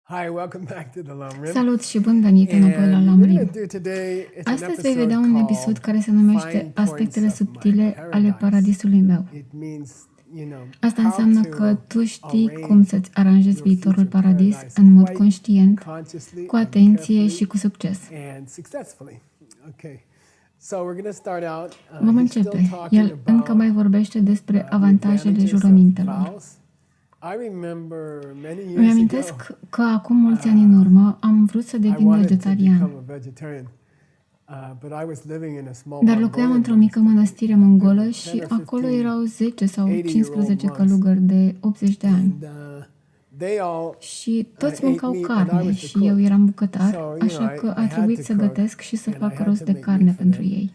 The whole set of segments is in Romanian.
Hi, welcome back to the Lam Rim. Salut și bun venit înapoi la And we're Lam going Rim. to do today it's an Astăzi vei episode vedea un episod called care se numește Fine Aspectele Points of My subtile ale Paradise. paradisului meu. It means, Asta how înseamnă to că tu știi arrange cum să-ți aranjezi your viitorul future paradis paradise în mod quite conștient, consciously cu and atenție carefully și cu succes. and successfully. Okay. So we're going to start out. Vom He's still începe. talking El încă mai vorbește despre the avantajele advantages of jurămintelor. vows. I remember many Îmi years amintesc ago, că acum mulți ani în urmă am vrut să I devin wanted to vegetarian, become a vegetarian, but I was living in a small dar locuiam într-o mică mănăstire mongolă și acolo erau 10 sau 15 călugări de 80 de ani. and they all Și toți ate mâncau meat and I carne was the și eu cook. eram bucătar, So, așa că I a trebuit had să to cook gătesc și să and I fac had rost to de make carne meat for pentru them. ei.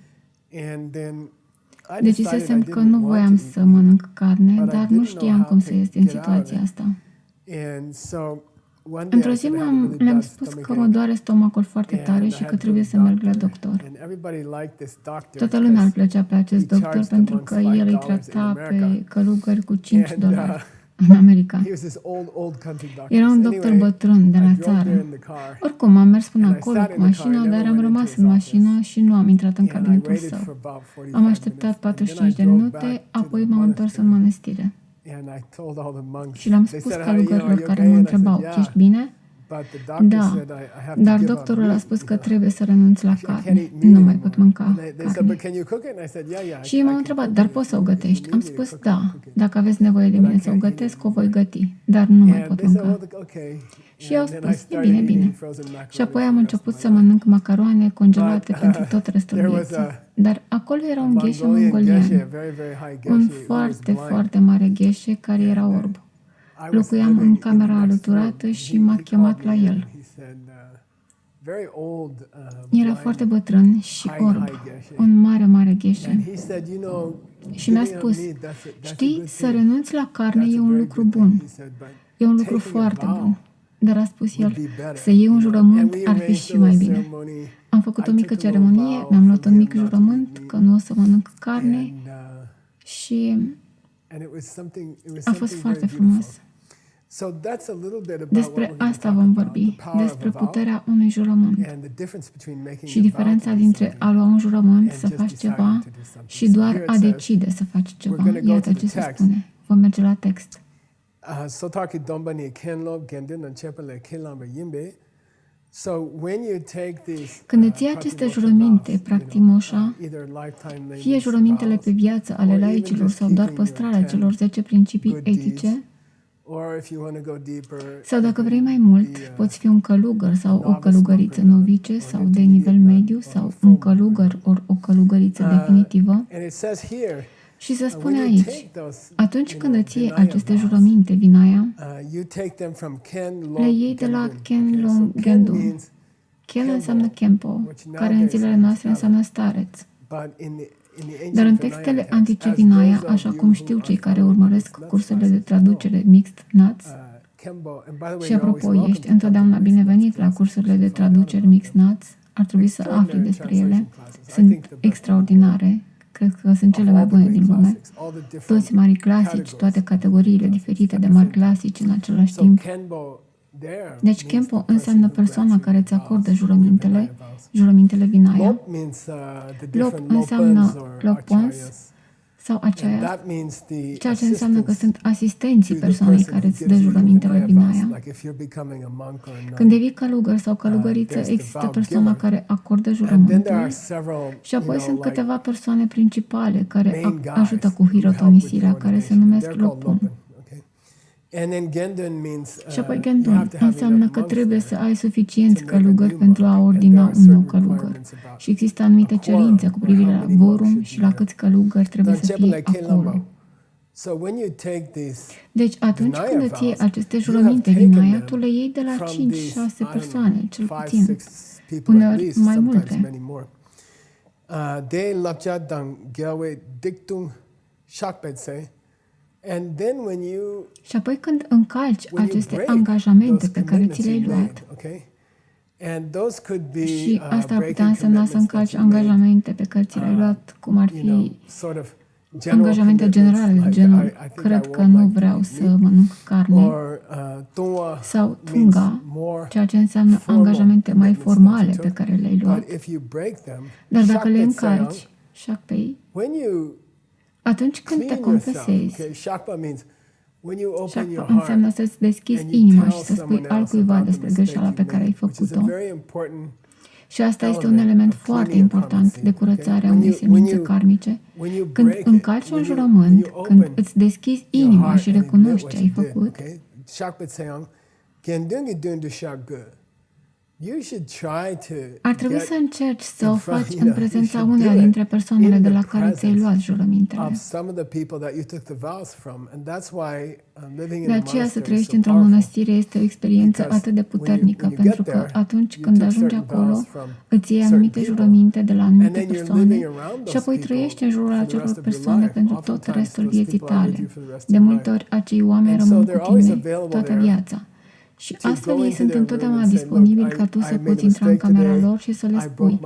And then I decided Decisesem I că didn't nu want voiam to să eat meat, mănânc carne, but I dar didn't nu know știam how cum to să ies din get out of situația it. asta. And so one day Într-o I zi said I had a really le-am bad spus stomach că mă ache, doare stomacul foarte and tare I și had că to trebuie go să to the merg la doctor, doctor. and everybody liked this doctor Toată lumea îl because plăcea pe acest he doctor charged the pentru monks că el îi $5 in trata America. pe călugări cu 5 And dolari în America. he was this old country doctor. Era un So doctor anyway, bătrân de I la drove there țară. in the car, Oricum, am mers până and I acolo sat cu in the car. I mașina, never dar am went into rămas his în office. mașină și nu am intrat în And I cabinetul waited său. for about 45 Am așteptat minutes, and then I 45 de drove minute, back to apoi the m-am întors în monastery. mănăstire. And I told all the monks, Și le-am they spus said, călugărilor are you care okay? mă And I said, întrebau, yeah. ești bine? But the doctor Da, said I have to dar give up doctorul a meat, spus că you know. trebuie să renunț la I can't carne. eat meat Nu mai anymore. pot mânca And they said, carne. but can you cook it? And I said, yeah, Și m-au întrebat, dar poți să o gătești? Am spus, da, dacă aveți nevoie de mine să o gătesc, o voi găti, dar nu mai And pot they said, mânca. well, okay. Și eu au And then I spus, e started bine, bine. eating frozen macaroni Și apoi for am the rest început of să my life. mănânc macaroane congelate But, pentru tot restul there was vieții. a Dar acolo era un gheșe Mongolian geshe, a mongolian, very, very high un geshe, who was foarte, blind. foarte mare gheșe care era orb. I was Locuiam living în in the camera next alăturată room. și m-a He chemat called la me el. in. He said, very old, Era blind, foarte bătrân și orb, geshe. un mare, mare And gheșe. he said, Și mi-a giving up spus, meat, that's a știi, good să thing. renunți la carne That's e a un very lucru good thing, bun, he said, but e un lucru taking a foarte vow bun. Dar a spus would el, be better, să iei un And jurământ we ar fi arranged și a mai little bine. ceremony. Am făcut o I mică took a little ceremonie, vow mi-am luat from un him mic not to jurământ eat că meat. nu o să mănânc carne And și it was something, a fost foarte very frumos. beautiful. So that's a little bit about Despre what we're going to asta talk vom about, vorbi, the power of despre a vow puterea unui jurământ and the difference between making și a vow diferența to do dintre something a lua un jurământ, and să just faci deciding ceva to do something. și So doar here it a says, decide să faci ceva. gonna go Iată to ce the se text. spune. Vom merge la text. Sotaki dombani kenlo gendin and chepele kilamba yimbe. So when you take these Când îți iei aceste jurăminte, practimoșa, fie jurămintele pe viață ale laicilor sau doar păstrarea celor 10 principii etice, sau dacă vrei mai mult, poți fi un călugăr sau o călugăriță novice sau de nivel mediu sau un călugăr ori o călugăriță definitivă. Și se spune aici, atunci când îți iei aceste jurăminte, Vinaya, le iei de la Kenlong Gendun. Ken înseamnă Kempo, care în zilele noastre înseamnă stareț. Dar în textele antice Vinaya, așa cum știu cei care urmăresc cursurile de traducere Mixed Nuts, și apropo, ești întotdeauna binevenit la cursurile de traducere Mixed Nuts, ar trebui să afli despre ele, sunt extraordinare, cred că sunt cele mai bune din lume. Toți mari clasici, toate categoriile diferite de mari clasici în același timp. Deci Kempo înseamnă persoana care îți acordă jurămintele Vinaya. Lop înseamnă lopons sau aceea, ceea ce înseamnă că sunt asistenții persoanei care îți dă jurămintele Vinaya. Când devii călugăr sau călugăriță, există persoana care acordă jurământul și apoi sunt câteva persoane principale care ajută cu hirotonisirea, care se numesc lopun. Și apoi Gendun înseamnă că trebuie să ai suficienți călugări pentru a ordina un nou călugăr. Și există anumite cerințe cu privire la vorum și la câți călugări trebuie să fie acolo. Deci atunci când îți iei aceste jurăminte Vinaya, tu le iei de la 5-6 persoane, cel puțin, uneori mai multe. Și apoi când încalci aceste angajamente pe care ți le-ai luat, și asta ar putea însemna să încalci angajamente pe care ți le-ai luat, cum ar fi angajamente generale de genul cred că nu vreau să mănânc carne, sau tunga, ceea ce înseamnă angajamente mai formale pe care le-ai luat. Dar dacă le încalci, shakpei, atunci când te confesezi, shakpa înseamnă să-ți deschizi inima și să spui altcuiva despre greșeala pe care ai făcut-o. Și asta este un element foarte important de curățare a unei semințe karmice. Când încalci un jurământ, când îți deschizi inima și recunoști ce ai făcut, ar trebui să încerci să o faci în prezența uneia dintre persoanele de la care ți-ai luat jurămintele. De aceea să trăiești într-o mănăstire este o experiență atât de puternică, pentru că atunci când ajungi acolo, îți iei anumite jurăminte de la anumite persoane și apoi trăiești în jurul acelor persoane pentru tot restul vieții tale. De multe ori, acei oameni rămân cu tine toată viața. Și astfel ei sunt întotdeauna disponibili ca tu să poți intra în camera lor și să le spui: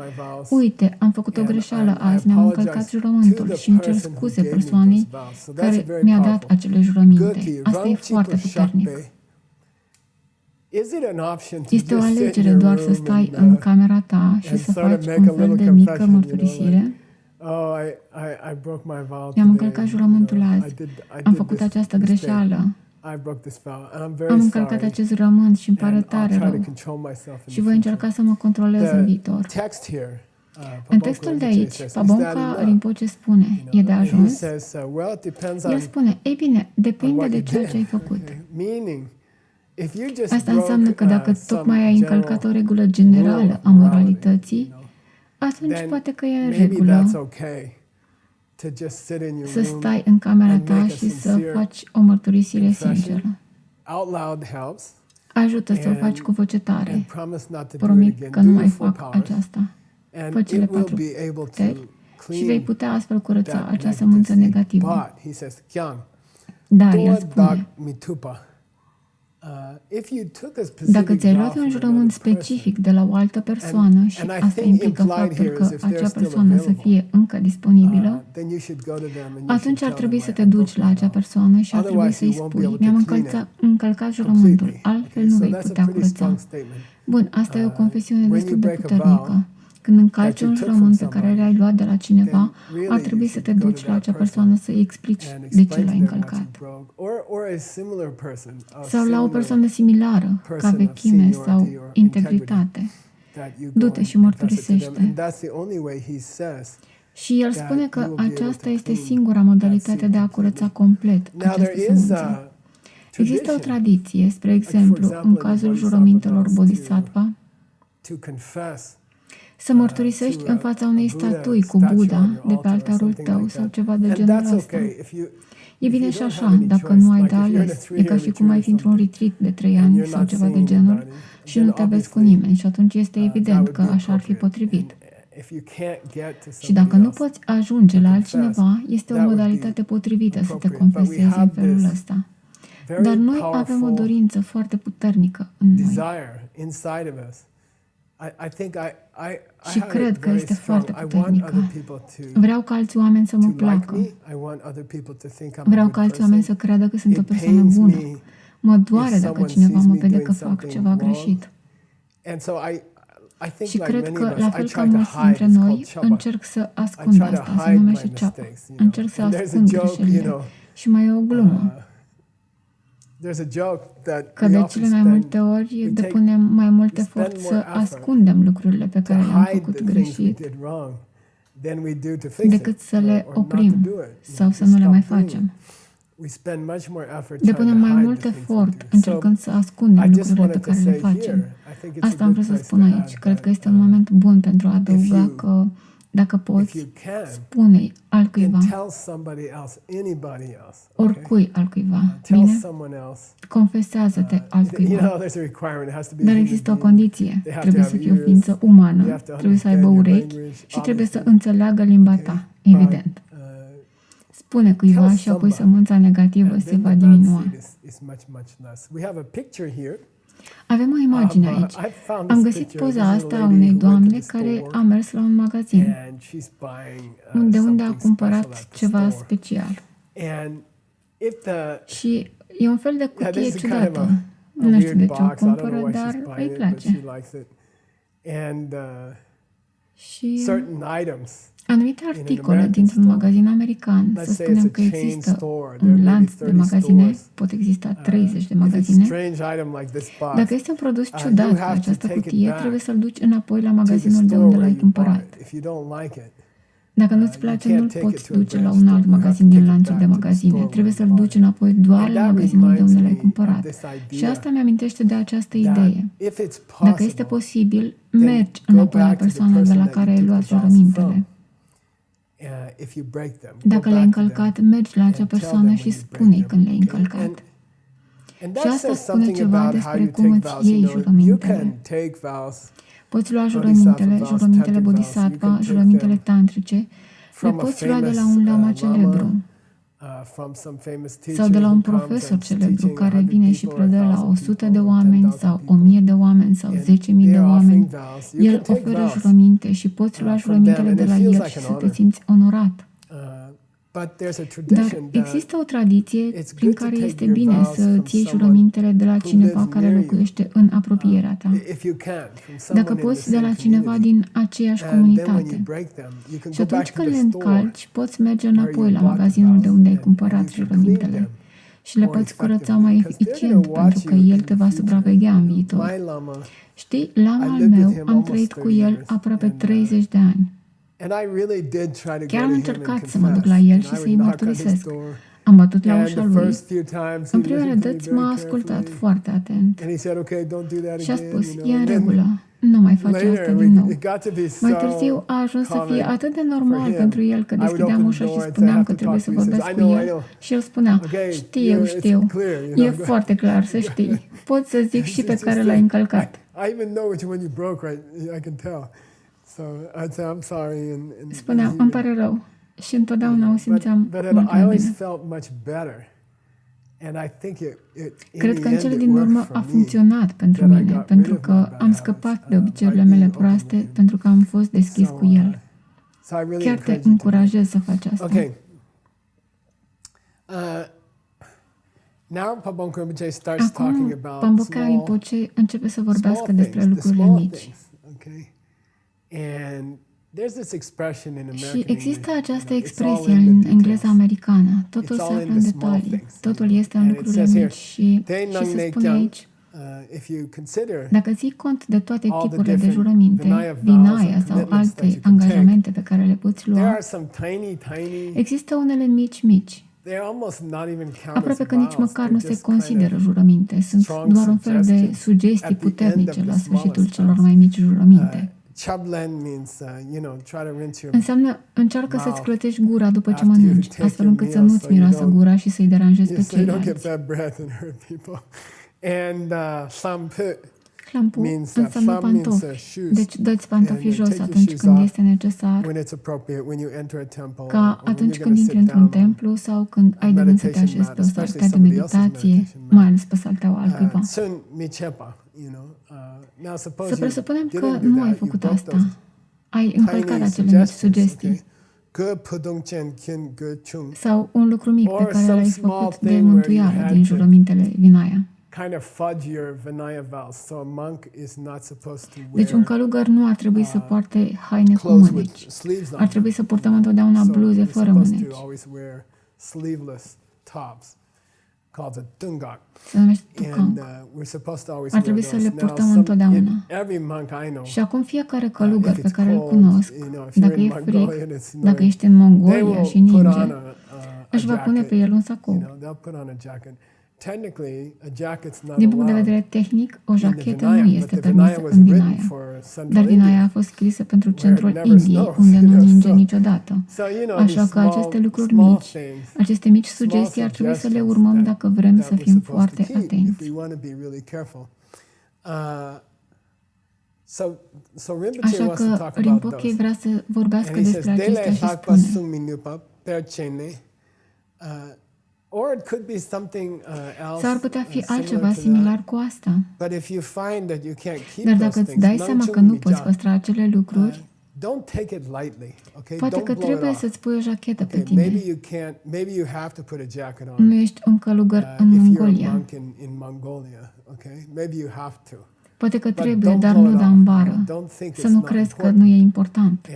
uite, am făcut o greșeală azi, mi-am încălcat jurământul și îmi cer scuze persoanei care mi-a dat acele jurăminte. Asta e foarte puternic. Este o alegere doar să stai în camera ta și să faci un fel de mică mărturisire? Mi-am încălcat jurământul azi, am făcut această greșeală. Am încălcat acest jurământ și îmi pare tare rău și voi încerca să mă controlez în viitor. În textul de aici, Pabonka Rinpoche spune: e de ajuns? El spune: ei bine, depinde de ceea ce ai făcut. Asta înseamnă că dacă tocmai ai încălcat o regulă generală a moralității, atunci poate că e în regulă să stai în camera ta și să faci o mărturisire sinceră. Ajută să o faci cu voce tare. Promit că nu mai fac aceasta. Fă cele 4 puteri și vei putea astfel curăța acea sămânță negativă. Dar el spune: dacă ți-ai luat un jurământ specific de la o altă persoană și asta implică faptul că acea persoană să fie încă disponibilă, atunci ar trebui să te duci la acea persoană și ar trebui să-i spui: mi-am încălcat jurământul, altfel nu vei putea curăța. Bun, asta e o confesiune destul de puternică. Când încalci un jurământ pe care l-ai luat de la cineva, ar trebui să te duci la acea persoană să-i explici de ce l-ai încălcat. Sau la o persoană similară, ca vechime sau integritate. Du-te și mărturisește. Și el spune că aceasta este singura modalitate de a curăța complet această sămânță. Există o tradiție, spre exemplu, în cazul jurămintelor Bodhisattva, să mărturisești în fața unei statui cu Buddha de pe altarul tău sau ceva de genul ăsta. E bine și așa, dacă nu ai de ales. E ca și cum ai fi într-un retreat de 3 ani sau ceva de genul și nu te vezi cu nimeni și atunci este evident că așa ar fi potrivit. Și dacă nu poți ajunge la altcineva, este o modalitate potrivită să te confesezi în felul ăsta. Dar noi avem o dorință foarte puternică în noi. Și cred că este foarte puternică. Vreau ca alți oameni să mă placă. Vreau ca alți oameni să creadă că sunt o persoană bună. Mă doare dacă cineva mă vede că fac ceva greșit. Și cred că, la fel ca mulți dintre noi, încerc să ascund asta, se numește ceapă. Încerc să ascund greșelile. Și mai e o glumă. Că de cele mai multe ori depunem mai mult efort să ascundem lucrurile pe care le-am făcut greșit decât să le oprim sau să nu le mai facem. Depunem mai mult efort încercând să ascundem lucrurile pe care le facem. Asta am vrut să spun aici. Cred că este un moment bun pentru a adăuga că dacă poți, spune-i altcuiva, oricui altcuiva, bine? Confesează-te altcuiva. Dar există o condiție. Trebuie să fie o ființă umană, trebuie să aibă urechi și trebuie să înțeleagă limba ta, evident. Spune cuiva și apoi sămânța negativă se va diminua. Avem o imagine aici. Am găsit poza asta a unei doamne care a mers la un magazin unde a cumpărat ceva special. Și e un fel de cutie ciudată. Nu știu de ce o cumpără, dar îi place. Și anumite articole dintr-un magazin american, să spunem că există un lanț de magazine, pot exista 30 de magazine. Dacă este un produs ciudat ca această cutie, trebuie să-l duci înapoi la magazinul de unde l-ai cumpărat. Dacă nu-ți place, nu-l poți duce la un alt magazin din lanțul de magazine. Trebuie să-l duci înapoi doar la magazinul de unde l-ai cumpărat. Și asta mi-amintește de această idee. Dacă este posibil, mergi înapoi la persoana de la care ai luat jurămintele. Dacă le-ai încălcat, mergi la acea persoană și spune-i când le-ai încălcat. Și asta spune ceva despre cum îți iei jurămintele. Poți lua jurămintele bodhisattva, jurămintele tantrice, le poți lua de la un lama celebru sau de la un profesor celebru care vine și predă la 100 de oameni sau 1000 de oameni sau 10.000 de oameni. El oferă jurăminte și poți lua jurămintele de la el și să te simți onorat. Dar există o tradiție prin care este bine să ții jurămintele de la cineva care locuiește în apropierea ta. Dacă poți, de la cineva din aceeași comunitate. Și atunci când le încalci, poți merge înapoi la magazinul de unde ai cumpărat jurămintele și le poți curăța mai eficient pentru că el te va supraveghea în viitor. Știi, lama al meu, am trăit cu el aproape 30 de ani. Chiar am încercat să mă duc la el și să-i mărturisesc. Am bătut la ușa lui. În primele dăți m-a ascultat foarte atent. Și a spus, e în regulă, nu mai face asta din nou. Mai târziu a ajuns să fie atât de normal pentru el că deschideam ușa și spuneam că trebuie să vorbesc cu el și el spunea, știu, e foarte clar să știi. Pot să zic și pe care l-ai încălcat. Spuneam, îmi pare rău. Și întotdeauna o simțeam mult mai bine. Cred că în cele din urmă a funcționat pentru mine, pentru că am scăpat de obiceiurile mele proaste, pentru că am fost deschis cu el. Chiar te încurajez să faci asta. Acum, Pambuka Rinpoche începe să vorbească despre lucrurile mici. Și există această expresie în engleza americană. Totul se află în detalii. Totul este în lucrurile mici. Și se spune aici, dacă ții cont de toate tipurile de jurăminte, vinaya sau alte angajamente pe care le poți lua, există unele mici. Aproape că nici măcar nu se consideră jurăminte. Sunt doar un fel de sugestii puternice la sfârșitul celor mai mici jurăminte. Înseamnă încearcă să-ți clătești gura după ce mănânci, astfel încât să nu-ți miroasă gura și să-i deranjezi pe ceilalți. Hlampu înseamnă pantofi, deci dă-ți pantofii jos atunci când este necesar, ca atunci când intri într-un templu sau când ai de gând să te așezi pe o saltea de meditație, mai ales pe salteaua altcuiva. Să presupunem că nu ai făcut asta. Ai încălcat acele mici sugestii. Sau un lucru mic pe care l-ai făcut de mântuială din jurămintele Vinaya. Deci un călugăr nu ar trebui să poarte haine cu mâneci. Ar trebui să purtăm întotdeauna bluze fără mâneci. Se numește tukang. Ar trebui să le purtăm întotdeauna. Și acum fiecare călugăr pe care îl cunosc, dacă e fric, dacă ești în Mongolia și ninge, își va pune pe el un sacou. Din punct de vedere tehnic, o jachetă nu este permisă în Vinaya, dar Vinaya a fost scrisă pentru centrul Indiei, unde nu ninge niciodată. Așa că aceste lucruri mici, aceste mici sugestii ar trebui să le urmăm dacă vrem să fim foarte atenți. Așa că Rinpoche vrea să vorbească despre acestea și spune: Or it could be something else. Sau ar putea fi altceva similar cu asta. But if you find that you can't keep Dar dacă îți dai seama că nu poți păstra acele lucruri, don't take it lightly, okay? poate că trebuie să-ți pui o jachetă pe tine. Maybe you have to put a jacket on. Nu ești un călugăr în Mongolia. If you're a monk in Mongolia, okay? Maybe you have to. Poate că trebuie, dar nu da în bară. Să nu crezi că nu e important.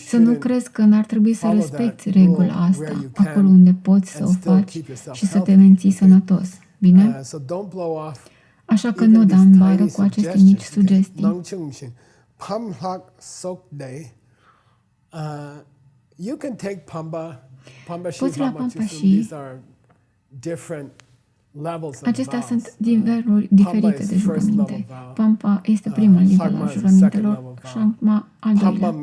Să nu crezi că n-ar trebui să respecti regula asta acolo unde poți să o faci și să te menții sănătos. Bine? Așa că nu da în bară cu aceste mici sugestii. Poți lua Pampa și acestea sunt niveluri diferite de jurăminte. Pampa este primul nivel al jurămintelor, Shangma al doilea.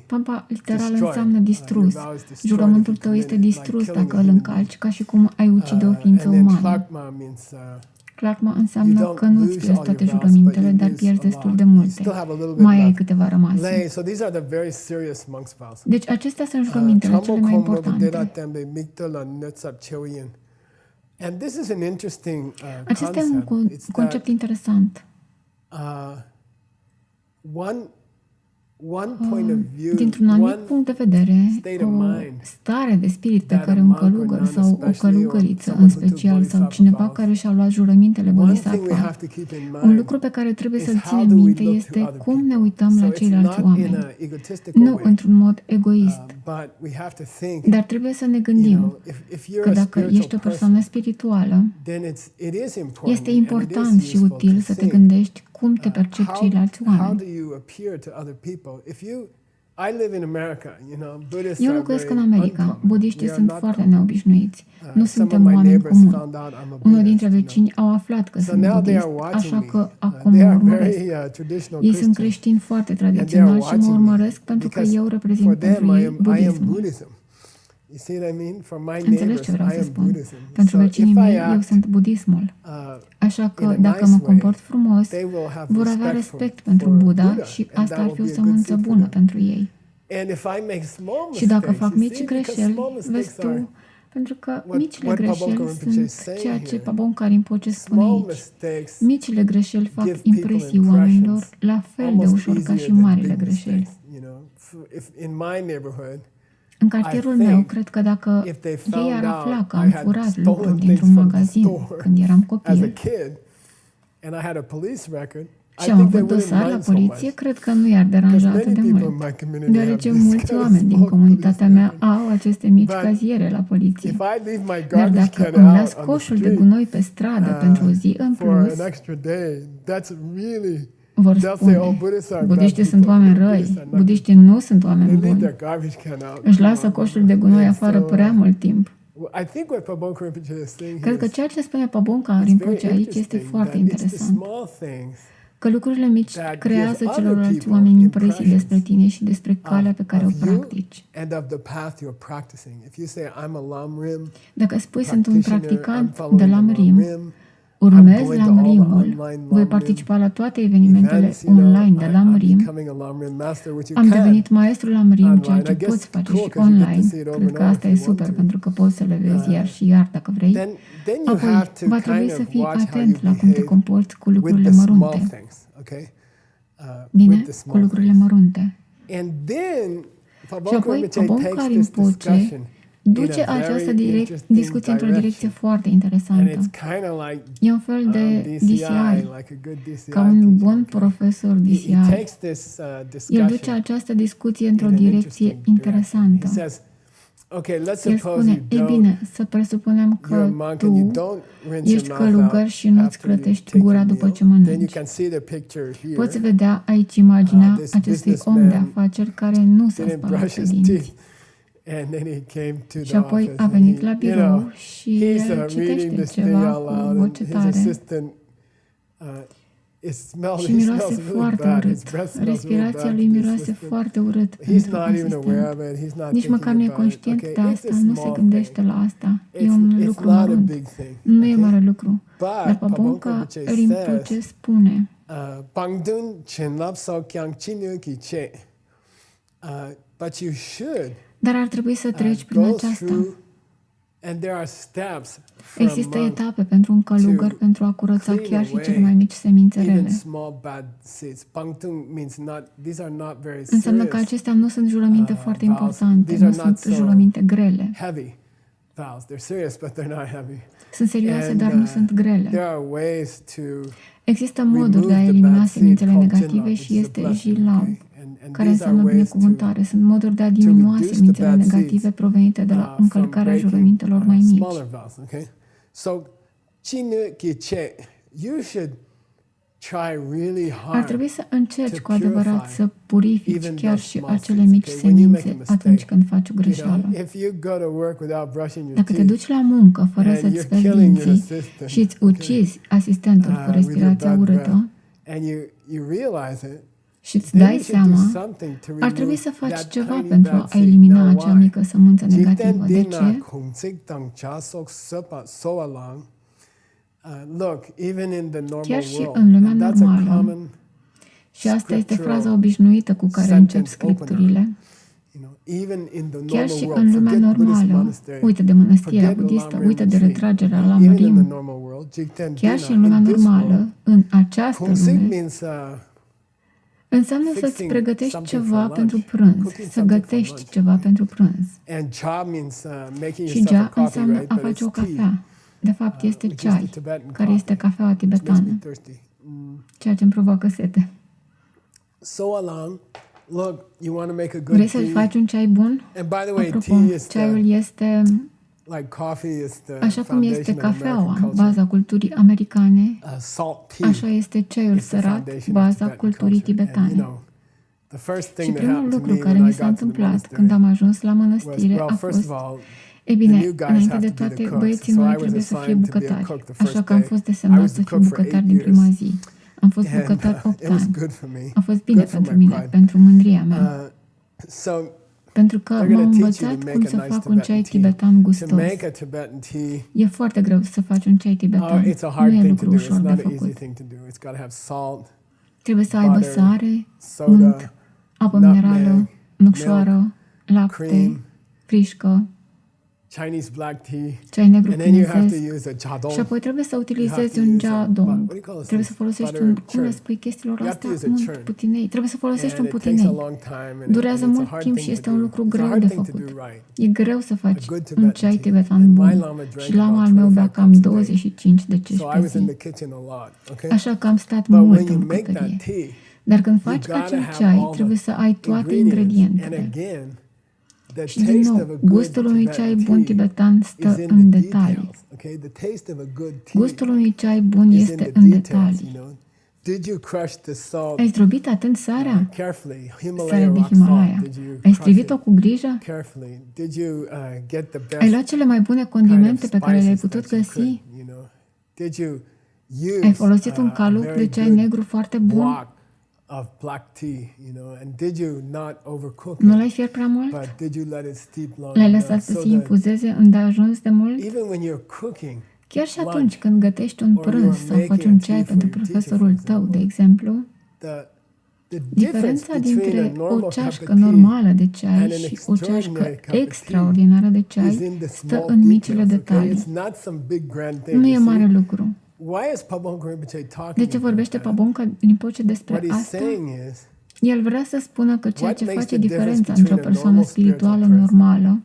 Pampa literal înseamnă distrus. Jurământul tău este distrus dacă îl încalci, ca și cum ai ucide o ființă umană. Klakma înseamnă că nu-ți pierzi toate jurămintele, dar pierzi destul de multe. Mai ai câteva rămase. Deci acestea sunt jurămintele cele mai importante. Acesta e un concept interesant. Dintr-un anumit punct de vedere, o stare de spirit pe care un călugăr sau o călugăriță, în special, sau cineva care și-a luat jurămintele bodhisattva, un lucru pe care trebuie să-l ținem minte este cum ne uităm la ceilalți oameni. Nu într-un mod egoist, dar trebuie să ne gândim că dacă ești o persoană spirituală, este important și util să te gândești cum te percep ceilalți oameni. Eu locuiesc în America. Budiștii sunt foarte neobișnuiți. Nu suntem oameni comuni. Unul dintre vecini au aflat că sunt budist, așa că acum mă urmăresc. Ei sunt creștini foarte tradiționali și mă urmăresc pentru că eu reprezint pentru ei budismul. Înțelegi ce vreau să spun? Pentru vecinii mei, eu sunt budismul. Așa că, dacă mă comport frumos, vor avea respect pentru Buddha și asta ar fi o sămânță bună pentru ei. Și dacă fac mici greșeli, vezi tu, pentru că micile greșeli sunt ceea ce Pabonka Rinpoche spune aici. Micile greșeli fac impresii oamenilor la fel de ușor ca și marile greșeli. În cartierul meu, cred că dacă ei ar afla că am furat lucruri dintr-un magazin când eram copil și am avut dosar la poliție, cred că nu i-ar deranja atât de mult, deoarece mulți oameni din comunitatea mea au aceste mici caziere la poliție. Dar dacă îmi las coșul de gunoi pe stradă pentru o zi în plus, vor spune, budiștii sunt oameni răi, budiștii nu sunt oameni buni. Își lasă coșul de gunoi afară prea mult timp. Cred că ceea ce spune Pabonka Rinpoche aici este foarte interesant. Că lucrurile mici creează celorlalți oameni impresii despre tine și despre calea pe care o practici. Dacă spui sunt un practicant de Lam Rim, urmez Lam Rimul, voi participa la toate evenimentele online de Lam Rim, am devenit maestru Lam Rim, ceea ce poți face și online, cred că asta e super pentru că poți să le vezi iar și iar dacă vrei, apoi va trebui să fii atent la cum te comporți cu lucrurile mărunte. Bine? Cu lucrurile mărunte. Și apoi Pabonka Rinpoche duce această discuție într-o direcție foarte interesantă. E un fel de DCI, ca un bun profesor DCI. El duce această discuție într-o direcție interesantă. El spune, ei bine, să presupunem că tu ești călugăr și nu-ți clătești gura după ce mănânci. Poți vedea aici imaginea acestui om de afaceri care nu s-a spălat pe dinți. Și apoi a venit la birou și citește ceva cu voce tare. Și miroase foarte urât. Respirația lui miroase foarte urât pentru asistent. Nici măcar nu e conștient de asta, nu se gândește la asta. E un lucru mărunt. Nu e mare lucru. Dar Pabonka Rinpoche spune dar ar trebui să treci prin aceasta. And there are steps for Există etape pentru un călugăr pentru a curăța chiar și cele mai mici semințe even rele. small bad seeds. Pangtung means not, these are not very Înseamnă că serious, acestea nu sunt jurăminte foarte vows. importante, These nu are not sunt so jurăminte grele. heavy vows. They're serious, but they're not heavy. Sunt serioase, And, dar nu sunt grele. there are ways to Există moduri de a remove the elimina bad seed semințele called negative jinlao, și which is a este blessing, jilau, okay? And care these are înseamnă ways to binecuvântare. Sunt moduri de a diminua reduce the semințele bad negative seeds, provenite de la from încălcarea breaking, jurămintelor mai mici. smaller vows, okay? So, chinu kiche, you should try really hard. Ar trebui să încerci to cu adevărat purify să purifici even chiar those și small acele seeds, mici okay? When you make a semințe mistake, atunci când faci o You know, greșeală. if you go to work without brushing your Dacă te teeth, duci la muncă fără and să-ți you're speli killing your dinții assistant, și îți okay, ucizi asistentul cu with your respirația bad breath, urâtă and you realize it, și îți then dai you should do seama, something to ar remove trebui să faci that ceva tiny pentru bad a seed. elimina Now, acea why? mică sămânță Jikten negativă. De dina ce? kung sik tang cha sok sepa so along. Look, even in the normal Chiar și world, în lumea and that's a normală, common și asta este scriptural fraza obișnuită cu care încep sentence opener. scripturile, You know, even in the chiar normal și world, în lumea forget Buddhist normală, monastery, uită de mănăstirea forget the budistă, Lam uită de Rim retragerea la retreat, even in the Rim, normal world, Jikten chiar și în dina, lumea in this world, normală, în această kung sik lume, means înseamnă să-ți fixing pregătești something ceva for pentru lunch, prânz, cooking să something for gătești lunch, ceva pentru prânz. and cha means making Și yourself a ja coffee, înseamnă right? a But face it's o tea, cafea. De fapt, este which is the ceai, Tibetan care este coffee, cafeaua which makes me tibetană, thirsty. ceea ce îmi provoacă sete. So along, look, you want to make a good Vrei să tea. faci un ceai bun? And by the way, Apropo, tea is ceaiul este, like coffee is the așa cum este foundation of American cafeaua, culture. baza culturii americane, Salt tea așa este ceaiul is the sărat, foundation of baza Tibetan culturii culture. And, tibetane. the first Și thing that primul happened to lucru me care when mi I s-a got to the întâmplat când monastery am ajuns la was, mănăstire well, a first fost, of all, e the bine, new guys înainte have de to be the toate, cooks. băieții So I noi was trebuie să fie assigned to be a bucătari, cook the first așa că am day. fost I desemnat was să the fiu cook for bucătar 8 din prima years. zi. Am fost And bucătar 8 it was ani. good for me. A fost bine Good for pentru my mine, pride. pentru mândria mea. So Pentru că they're m-au going to teach you to învățat make cum a să nice fac un ceai Tibetan tea. tibetan To gustos. make a Tibetan tea, E foarte greu să faci un ceai tibetan. it's a Nu hard e thing to lucru do. It's ușor de not an easy făcut. thing to do. It's got to have salt, Trebuie să aibă butter, sare, soda, unt, apă minerală, nutmeg, nucșoară, lapte, cream, frișcă, Chinese black tea, ceai negru and then you have to chinezesc. use a Și jadong. apoi trebuie să utilizezi to un use a- what jadong. do you call those Trebuie să things? folosești Butter un, cum le churn. spui chestiilor You have to astea? use a Un churn. putinei. Trebuie să folosești un And it takes a putinei. long time, and Durează it's a mult hard timp thing și to este do. un lucru It's a greu hard de thing to făcut. do right. E greu să faci A good un Tibetan ceai tea. tibetan And my bun. lama drank Și lama about al meu 25 bea cam cups a day. 25 de cești So I pe was in zi. the kitchen a lot, okay? Așa că am stat But when mult you în make that bucătărie. tea, Dar când you faci gotta acel have ceai, all trebuie the să ai toate ingredients. And ingredientele. again, the Și din taste nou, of a good gustul unui ceai Tibetan bun tea tibetan is stă in în the detalii. details, okay? The taste of a good tea Gustul unui ceai bun is in este the în details, detalii. Did you crush the salt Ai zdrobit atent sarea? carefully? Sarea Himalaya de rock Himalaya. salt. Did you Ai crush strivit-o it cu grijă? carefully? Did you get the Ai best luat cele mai bune kind condimente of pe care le-ai spices putut that you găsi? could? Did you use Ai folosit un a calup de very ceai good negru foarte bun? block of black tea? And did you not overcook Nu it? l-ai fiert prea mult? But did you let it steep long L-ai enough lăsat să so se that infuzeze îndeajuns de mult? even when you're cooking, Chiar și lunch, atunci când gătești un or you prânz are sau faci making un a ceai tea for pentru your teacher, profesorul for tău, de example, exemplu, the difference diferența between dintre a o normal cup ceașcă of tea normală de and ceai an și o ceașcă extraordinary cup of tea extraordinară de is ceai in the stă small în micile details, okay? detalii. It's not some big grand thing. Nu e you see? mare lucru. Why is Pabong Rinpoche De talking ce about vorbește that? Pabonca Rinpoche despre What he's asta? saying is, El vrea să spună că ceea what ce makes face the difference diferența between între o a persoană normal spiritual spirituală person normală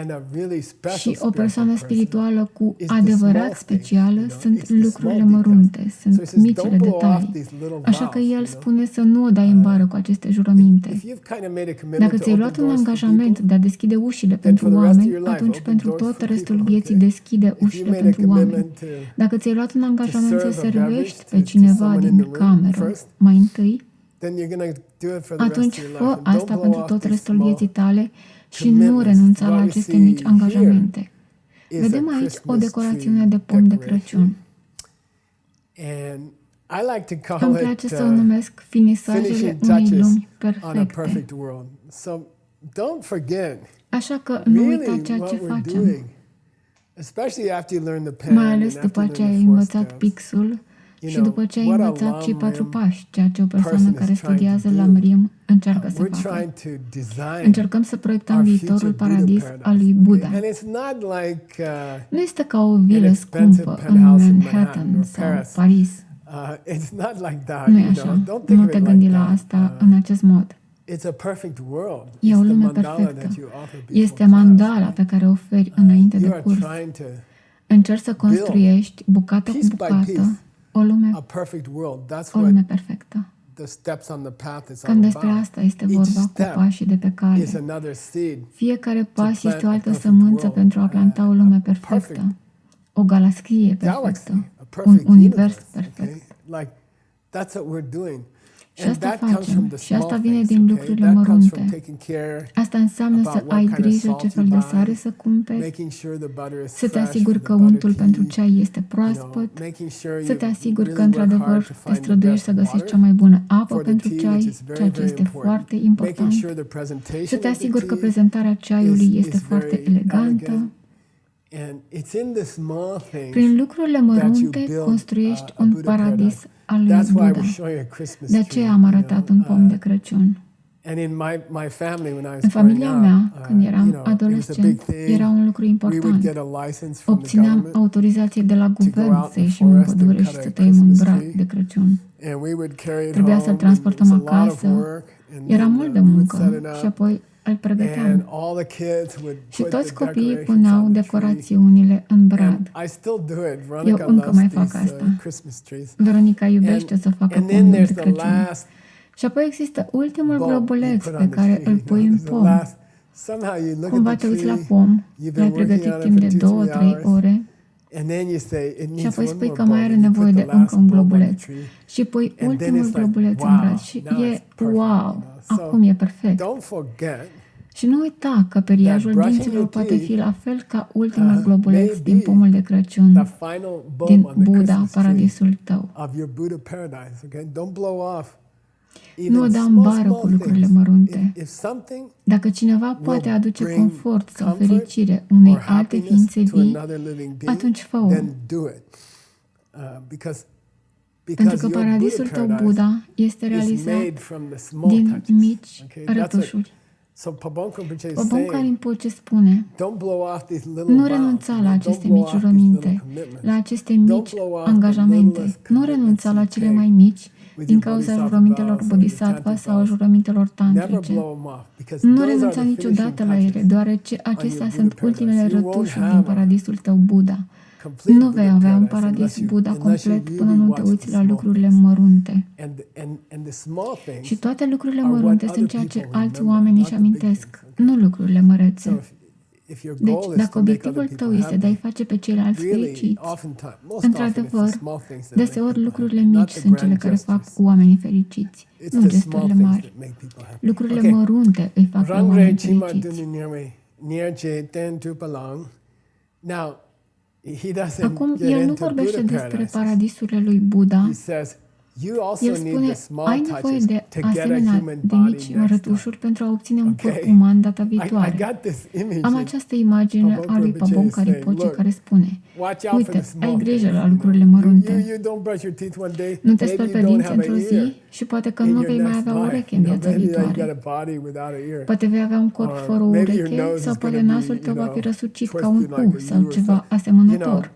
and a really special și o spiritual persoană person spirituală cu is the adevărat small things, specială it's sunt the small lucrurile details. mărunte, So he sunt says, micile don't blow off detalii. these little Așa că vows, el spune să nu o dai în bară cu aceste jurăminte. If you've kind of made a commitment Dacă to ți-ai open luat un doors for angajament people, de a deschide ușile then pentru for the rest of oameni, your life, atunci open pentru doors tot for restul people, vieții okay? deschide If you ușile made a pentru oameni. commitment to Dacă ți-ai luat un angajament să serve a beverage servești to pe cineva someone in din the room cameră first, mai întâi, then you're going to do it for the rest atunci of your fă life. And don't asta blow pentru off tot these restul small vieții tale și nu commitments. renunța la What we aceste see mici here angajamente. is a Vedem aici o Christmas decorațiune tree de pom de decoration. Crăciun. And I like to Îmi call place it să o numesc finisajele finishing unei touches lumi on a perfecte. perfect world. So don't forget Așa că nu uita really ceea ce what we're facem. doing, especially after you learn the pen Mai ales and după after ce you ai learn the four învățat steps. pixul Și după ce ai învățat cei 4 pași, ceea ce o persoană care studiază la MRIM încearcă să facă. Încercăm să proiectăm viitorul paradis al lui Buddha. Nu este ca o vilă scumpă în Manhattan sau Paris. Nu e așa. Nu te gândi la asta în acest mod. E o lume perfectă. Este mandala pe care o oferi înainte de curs. Încerci să construiești bucată cu bucată o lume perfectă. Cam despre asta este vorba cu pașii de pe cale. Fiecare pas este o altă sămânță pentru a planta o lume perfectă, o galaxie perfectă, un univers perfect. Și asta facem. Și asta vine din lucrurile mărunte. Asta înseamnă să ai grijă ce fel de sare să cumperi, să te asiguri că untul pentru ceai este proaspăt, să te asiguri că într-adevăr te străduiești să găsești cea mai bună apă pentru ceai, ceea ce este foarte important, să te asiguri că prezentarea ceaiului este foarte elegantă. Prin lucrurile mărunte construiești un paradis al lui Buddha. De aceea am arătat un pom de Crăciun. În familia mea, când eram adolescent, era un lucru important. Obțineam autorizație de la guvern să ieșim în pădure și să tăiem un brad de Crăciun. Trebuia să-l transportăm acasă. Era mult de muncă și apoi îl pregăteam. Și toți copiii puneau decorațiunile în brad. Eu încă mai fac asta. Veronica iubește să facă pomul de Crăciun. Și apoi există ultimul globuleț pe care îl pui în pom. Cumva te uiți la pom, l-ai pregătit timp de 2-3 ore și apoi spui că mai are nevoie de încă un globuleț. Și pui ultimul globuleț în brad și e wow! Acum e perfect. Și nu uita că periajul dinților poate fi la fel ca ultimul globuleț din pomul de Crăciun, din Buddha, paradisul tău. Nu da în bară cu lucrurile mărunte. Dacă cineva poate aduce confort sau fericire unei alte ființe vii, atunci fă-o. Pentru că paradisul tău, Buddha, este realizat din mici rătușuri. Pabonka Rinpoche spune: nu renunța la aceste mici jurăminte, la aceste mici angajamente. Nu renunța la cele mai mici din cauza jurămintelor bodhisattva sau a jurămintelor tantrice. Nu renunța niciodată la ele, deoarece acestea sunt ultimele rătușuri din paradisul tău, Buddha. Nu vei avea un paradis Buddha complet până nu te uiți la lucrurile mărunte. Și toate lucrurile mărunte sunt ceea ce alți oameni își amintesc, nu lucrurile mărețe. Deci, dacă obiectivul tău este de a-i face pe ceilalți fericiți, într-adevăr, deseori lucrurile mici sunt cele care fac oamenii fericiți, nu gesturile mari. Lucrurile mărunte îi fac pe oamenii fericiți. Acum, el nu vorbește despre paradisurile lui Buddha. El spune, ai nevoie de asemenea de mici rătușuri pentru a obține un corp uman data viitoare. Am această imagine a lui Pabonka Rinpoche care spune, uite, ai grijă la lucrurile mărunte. Nu te speli pe dinți într-o zi și poate că nu vei mai avea ureche în viața viitoare. Poate vei avea un corp fără o ureche sau poate nasul tău va fi răsucit ca un U sau ceva asemănător.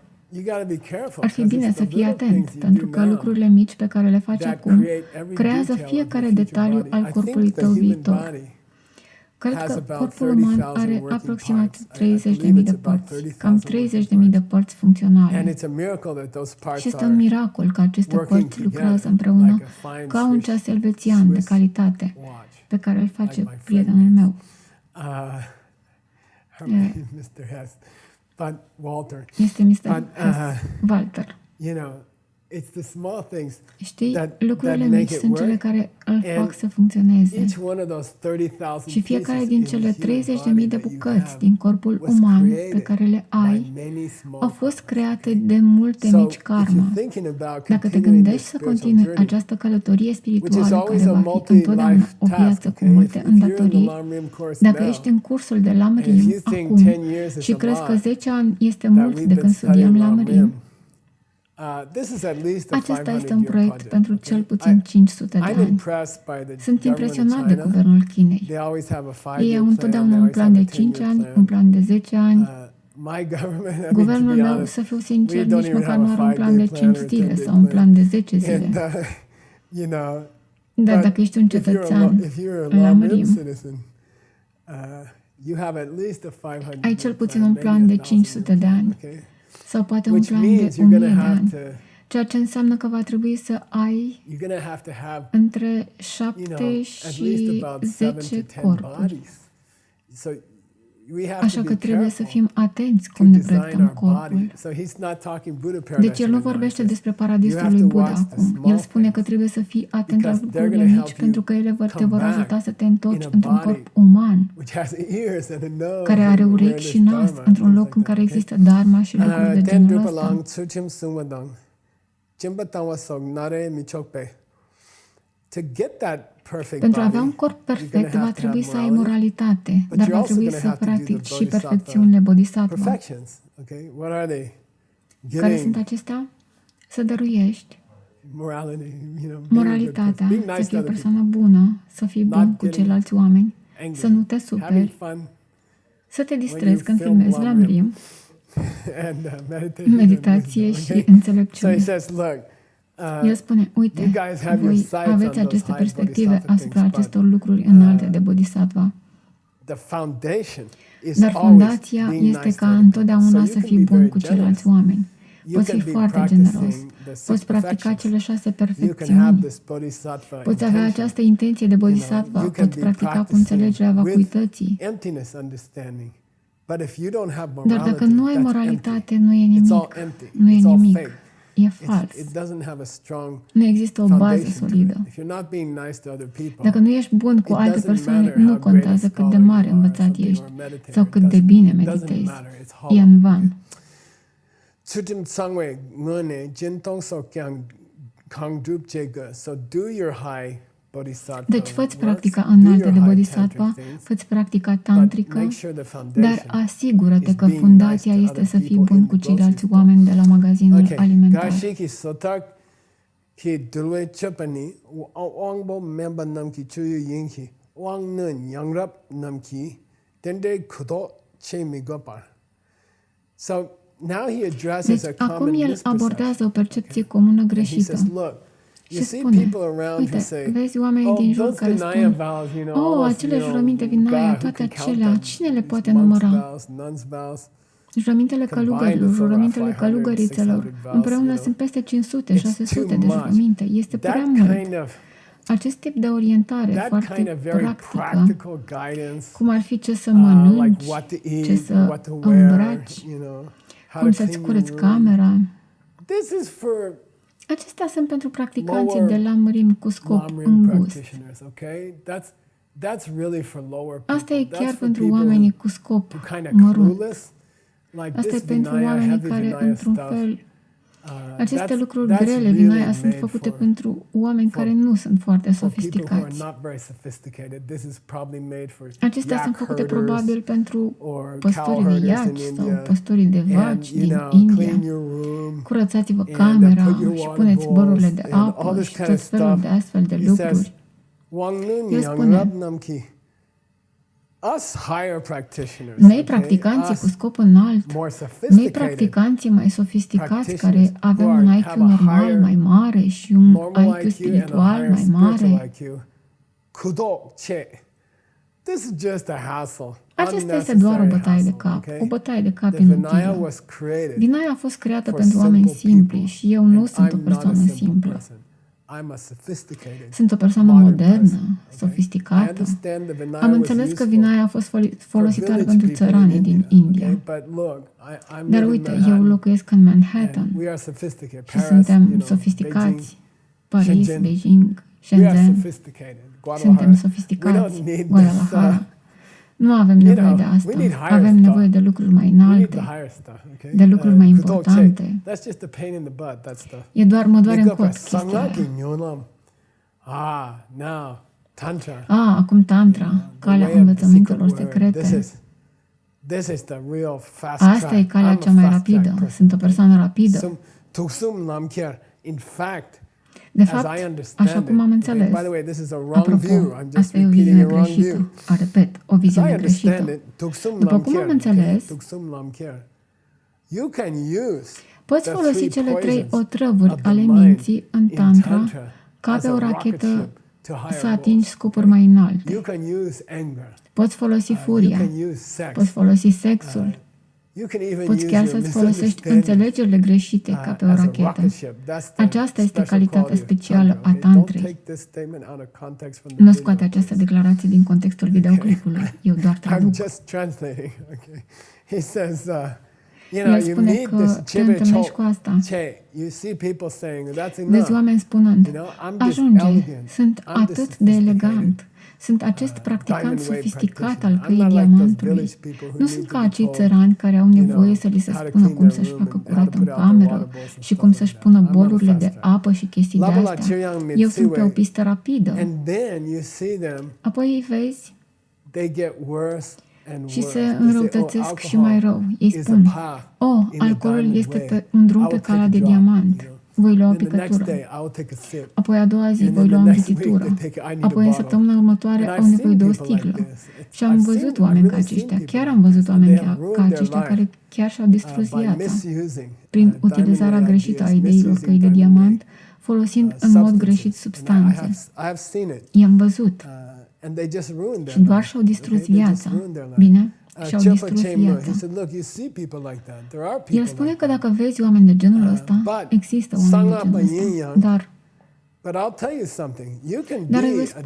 Ar fi bine să fii atent, pentru că lucrurile mici pe care le faci acum creează fiecare detaliu al corpului tău viitor. Cred că corpul uman are aproximativ 30.000 de părți, cam 30.000 de părți funcționale. Și este un miracol că aceste părți lucrează împreună ca un ceas elvețian de calitate pe care îl face prietenul meu. Este Mr. Walter. Știi, lucrurile mici sunt cele care îl fac să funcționeze. Și fiecare din cele 30.000 de bucăți din corpul uman pe care le ai au fost create de multe mici karma. Dacă te gândești să continui această călătorie spirituală care va fi întotdeauna o viață cu multe îndatoriri, dacă ești în cursul de Lam Rim acum și crezi că 10 ani este mult de când studiem Lam Rim, Acesta este un proiect pentru cel puțin 500 de ani. Sunt impresionat de guvernul Chinei. Ei au întotdeauna un plan de 5 ani, un plan de 10 ani. Guvernul meu, să fiu sincer, nici măcar nu are un plan de 5 zile sau un plan de 10 zile. Dar dacă ești un cetățean lămurim, ai cel puțin un plan de 500 de ani sau poate un plan de 1000 de ani, ceea ce înseamnă că va trebui să ai între 7 și 10 corpuri. Așa că trebuie să fim atenți cum ne proiectăm corpul. Deci el nu vorbește despre paradisul lui Buddha acum. El spune că trebuie să fii atent la lucrurile mici pentru că ele te vor ajuta să te întorci într-un corp uman care are urechi și nas, într-un loc în care există dharma și lucruri de genul ăsta. Pentru a avea un corp perfect, va trebui să ai moralitate, dar va trebui să practici și perfecțiunile bodhisattva. Care sunt acestea? Să dăruiești. Moralitatea, să fii o persoană bună, să fii bun cu ceilalți oameni, să nu te superi, să te distrezi când filmezi lămurim, meditație și înțelepciune. El spune, uite, voi aveți aceste perspective asupra acestor lucruri înalte de bodhisattva. Dar fundația este ca întotdeauna să fii bun cu ceilalți oameni. Poți fi foarte generos. Poți practica cele 6 perfecțiuni. Poți avea această intenție de bodhisattva. Poți practica cu înțelegerea vacuității. Dar dacă nu ai moralitate, nu e nimic. Nu e nimic. E fals. Nu există o bază solidă. Dacă nu ești bun cu alte persoane, nu contează cât de mare învățat ești sau cât de bine meditezi. E în van. Deci fă-ți practica înaltă de bodhisattva, fă-ți practica tantrică, dar asigură-te că fundația este să fii bun cu ceilalți oameni de la magazinul alimentar. Deci acum el abordează o percepție comună greșită. Și spune, uite, vezi oamenii din jur care spun, acele jurăminte Vinaya, toate acelea, cine le poate număra? Jurămintele călugărilor, jurămintele călugărițelor, împreună sunt peste 500, 600 de jurăminte. Este prea mult. Acest tip de orientare foarte practică, cum ar fi ce să mănânci, ce să îmbraci, cum să-ți cureți camera. Acestea sunt pentru practicanții de lămurim cu scop îngust. Asta e chiar pentru oamenii cu scop mărunt. Asta e pentru oamenii care, într-un fel, aceste lucruri grele, Vinaya, sunt făcute pentru oameni care nu sunt foarte sofisticați. Acestea sunt făcute probabil pentru păstorii de iaci sau păstorii de vaci din India. Curățați-vă camera și puneți bărurile de apă și tot felul de astfel de lucruri. El spune, noi practicanții cu scop înalt, noi practicanții mai sofisticați care avem un IQ normal mai mare și un IQ spiritual mai mare, acesta este doar o bătaie de cap, o bătaie de cap inutilă. Vinaya a fost creată pentru oameni simpli și eu nu sunt o persoană simplă. Sunt o persoană modernă, sofisticată. Am înțeles că Vinaya a fost folositoare pentru țăranii din India. Dar uite, eu locuiesc în Manhattan și suntem sofisticați. Paris, Beijing, Shenzhen. Suntem sofisticați. Guadalajara. Nu avem nevoie de asta. Avem nevoie de lucruri mai înalte, de lucruri mai importante. Mă doare în cot chestia aia. Acum Tantra, calea învățămintelor secrete. Asta e calea cea mai rapidă. Sunt o persoană rapidă. Tuksum Lamkir. In fact, de fapt, așa cum am înțeles, apropo, asta e o viziune greșită, repet, o viziune greșită. După cum am înțeles, poți folosi cele 3 otrăvuri ale minții în tantra ca pe o rachetă să atingi scopuri mai înalte. Poți folosi furia, poți folosi sexul, poți chiar să-ți folosești înțelegerile greșite ca pe o rachetă. Aceasta este calitatea specială a tantrei. Nu scoate această declarație din contextul videoclipului. Eu doar traduc. El spune că te întâlnești cu asta. Vezi oameni spunând, ajunge, sunt atât de elegant. Sunt acest practicant sofisticat al căii diamantului. Nu sunt ca acei țărani care au nevoie să li se spună cum să-și facă curat în cameră și cum să-și pună bolurile de apă și chestii de-astea. Eu sunt pe o pistă rapidă. Apoi îi vezi și se înrăutățesc și mai rău. Ei spun, alcoolul este pe un drum pe calea de diamant. Voi lua o picătură. Apoi a doua zi voi lua o înghițitură. Apoi în săptămâna următoare au nevoie de o sticlă. Și am văzut oameni ca aceștia. Chiar am văzut oameni ca aceștia care chiar și-au distrus viața prin utilizarea greșită a ideilor căi de diamant, folosind în mod greșit substanțe. I-am văzut. Și doar și-au distrus viața. Bine? Și-au distrus viața. El spune că dacă vezi oameni de genul ăsta, există oameni de genul ăsta, dar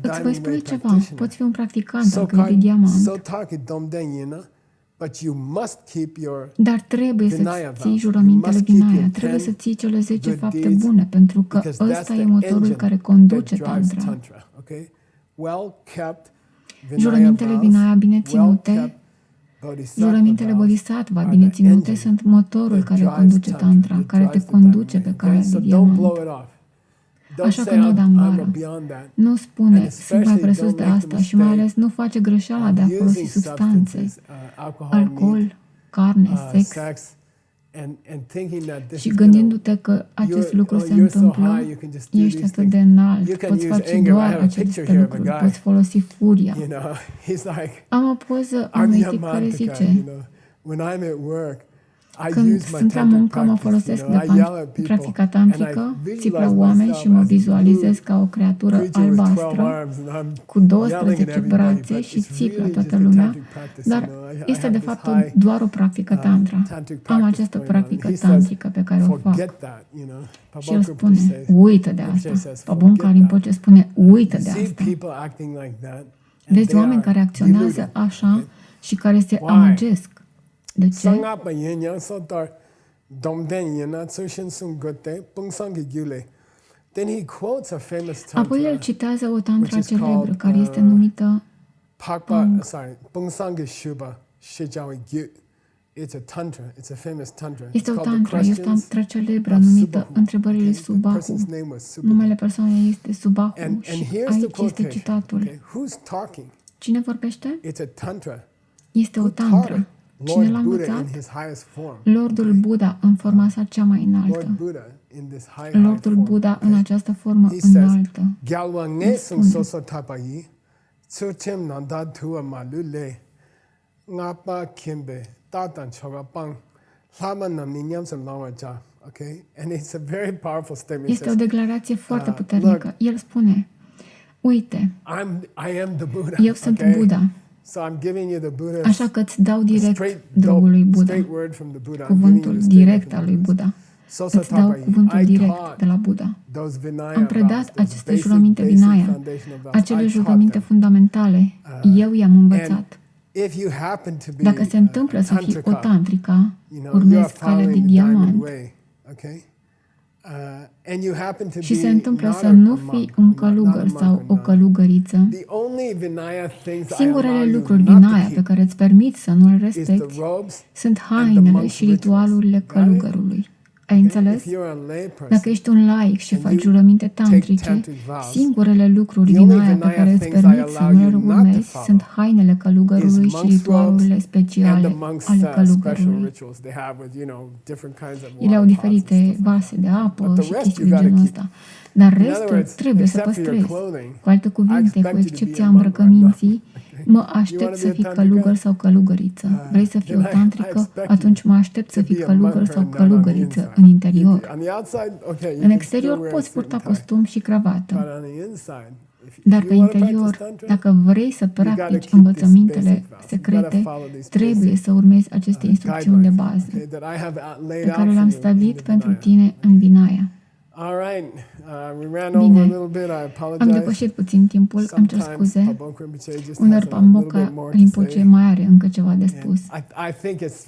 îți voi spune ceva, poți fi un practicant al căii de diamant, dar trebuie să ții jurămintele Vinaya, trebuie să ții cele 10 fapte bune, pentru că ăsta e motorul care conduce tantra. Jurămintele Vinaya bine ținute, jurămintele Bodhisattva bine ținute sunt motorul care conduce tantra, care te conduce pe calea de diamant. Așa că nu da în bară. Nu spune, sunt mai presus de asta și mai ales nu face greșeala de a folosi substanțe, alcool, carne, sex, și gândindu-te că acest lucru se întâmplă, ești atât de înalt, poți face doar aceste lucruri, poți folosi furia. Am o poză a unui tip care zice, când sunt la muncă, mă folosesc de practica tantrică, țip la oameni și mă vizualizez ca o creatură albastră cu 12 brațe și țip la toată lumea, dar este de fapt doar o practică tantra. Am această practică tantrică pe care o fac. Și el spune, uită de asta. Pabonka Rinpoche spune, uită de asta. Vezi oameni care acționează așa și care se amăgesc. De ce? Apoi el citează o tantra celebră care este numită Este o tantra celebră numită Întrebările Subahu. Numele persoanei este Subahu și aici este citatul. Cine vorbește? Este o tantra. Cine l-a învățat? Lordul Buddha în forma sa cea mai înaltă. Lordul Buddha în această formă înaltă. El spune, este o declarație foarte puternică. El spune, uite, eu sunt Buddha. Așa că îți dau direct drogul lui Buddha, cuvântul direct al lui Buddha. Îți dau cuvântul direct de la Buddha. Am predat aceste jurăminte Vinaya, acele jurăminte fundamentale. Eu i-am învățat. Dacă se întâmplă să fii o tantrica, urmezi calea de diamant, și se întâmplă să nu fii un călugăr sau o călugăriță, singurele lucruri Vinaya pe care îți permiți să nu-l respecti sunt hainele și ritualurile călugărului. Ai înțeles? Dacă ești un laic și faci jurăminte tantrice, singurele lucruri din aia pe care îți permit să nu le urmezi sunt hainele călugărului și ritualurile speciale ale călugărului. Ele au diferite vase de apă și chestii de genul ăsta. Dar restul trebuie să păstrezi. Cu alte cuvinte, cu excepția îmbrăcăminții, mă aștept să fii călugăr sau călugăriță. Vrei să fii o tantrică? Atunci mă aștept să fii călugăr sau călugăriță în interior. În exterior poți purta costum și cravată. Dar pe interior, dacă vrei să practici învățămintele secrete, trebuie să urmezi aceste instrucțiuni de bază pe care le-am stabilit pentru tine în Vinaya. Bine, am depășit puțin timpul, îmi cer scuze. Uneori Pamboka Rinpoche mai are încă ceva de spus.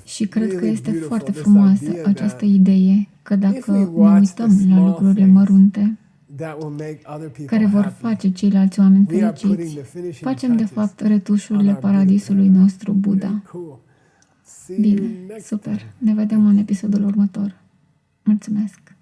Și cred că este foarte frumoasă această idee că dacă ne uităm la lucrurile mărunte care vor face ceilalți oameni fericiți, facem de fapt retușurile paradisului nostru, Buddha. Bine, super. Ne vedem în episodul următor. Mulțumesc!